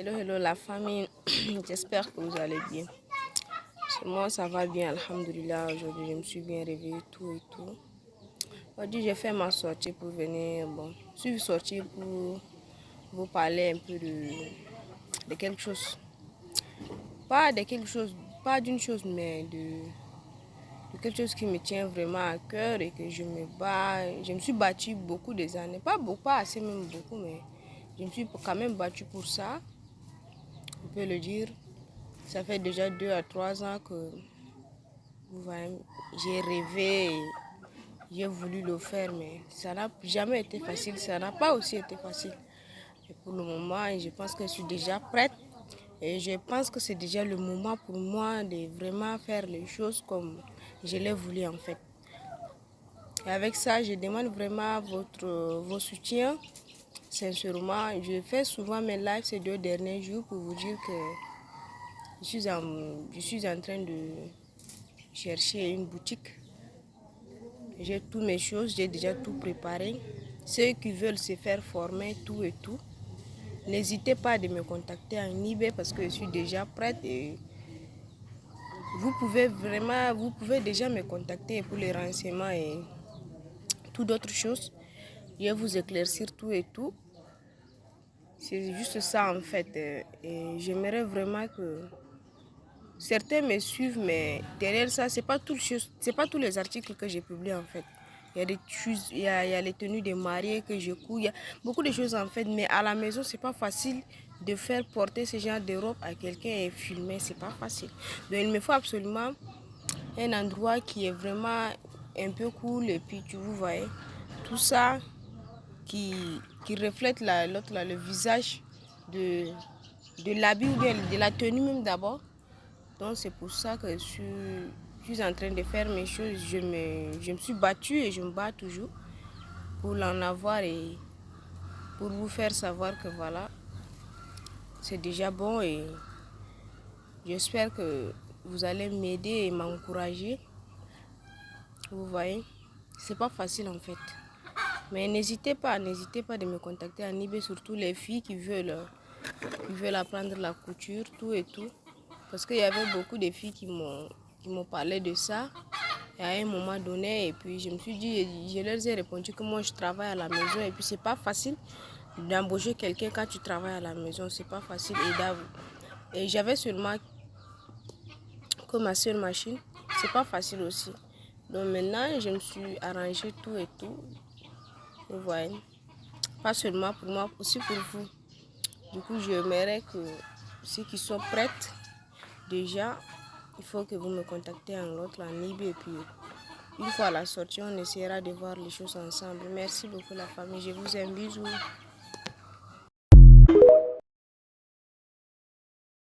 Hello, hello la famille, j'espère que vous allez bien. Chez moi ça va bien, alhamdoulilah. Aujourd'hui je me suis bien réveillée, tout et tout. Aujourd'hui j'ai fait ma sortie pour venir, je suis sortie pour vous parler un peu de quelque chose. Pas de quelque chose, pas d'une chose, mais de quelque chose qui me tient vraiment à cœur et que je me bats. Je me suis battue beaucoup des années, pas beaucoup, pas assez même beaucoup, mais je me suis quand même battue pour ça, on peut le dire. Ça fait déjà 2 à 3 ans que j'ai rêvé, et j'ai voulu le faire, mais ça n'a jamais été facile. Ça n'a pas aussi été facile. Et pour le moment, je pense que je suis déjà prête. Et je pense que c'est déjà le moment pour moi de vraiment faire les choses comme je l'ai voulu en fait. Et avec ça, je demande vraiment vos soutiens. Sincèrement, je fais souvent mes lives ces 2 derniers jours pour vous dire que je suis en train de chercher une boutique. J'ai toutes mes choses, j'ai déjà tout préparé. Ceux qui veulent se faire former, tout et tout, n'hésitez pas à me contacter en eBay parce que je suis déjà prête et vous pouvez déjà me contacter pour les renseignements et tout d'autres choses. Je vais vous éclaircir tout et tout. C'est juste ça en fait. Et j'aimerais vraiment que certains me suivent, mais derrière ça, c'est pas tous les articles que j'ai publiés en fait. Il y a des choses, il y a les tenues des mariés que je couds, il y a beaucoup de choses en fait, mais à la maison, c'est pas facile de faire porter ce genre de robe à quelqu'un et filmer, c'est pas facile. Donc il me faut absolument un endroit qui est vraiment un peu cool et puis vous voyez, tout ça qui reflète le visage de, de l'habit ou bien de la tenue même d'abord. Donc c'est pour ça que je suis en train de faire mes choses. Je me suis battue et je me bats toujours pour l'en avoir et pour vous faire savoir que voilà, c'est déjà bon et j'espère que vous allez m'aider et m'encourager. Vous voyez, c'est pas facile en fait. Mais n'hésitez pas de me contacter en eBay, surtout les filles qui veulent apprendre la couture, tout et tout. Parce qu'il y avait beaucoup de filles qui m'ont parlé de ça à un moment donné. Et puis je me suis dit, je leur ai répondu que moi je travaille à la maison. Et puis c'est pas facile d'embaucher quelqu'un quand tu travailles à la maison. C'est pas facile. Et j'avais seulement que ma seule machine. C'est pas facile aussi. Donc maintenant je me suis arrangé tout et tout. Vous voyez. Pas seulement pour moi, aussi pour vous. Du coup, j'aimerais que ceux qui sont prêtes, déjà, il faut que vous me contactez en l'autre, en eBay. Et puis, une fois à la sortie, on essaiera de voir les choses ensemble. Merci beaucoup la famille. Je vous aime. Bisous.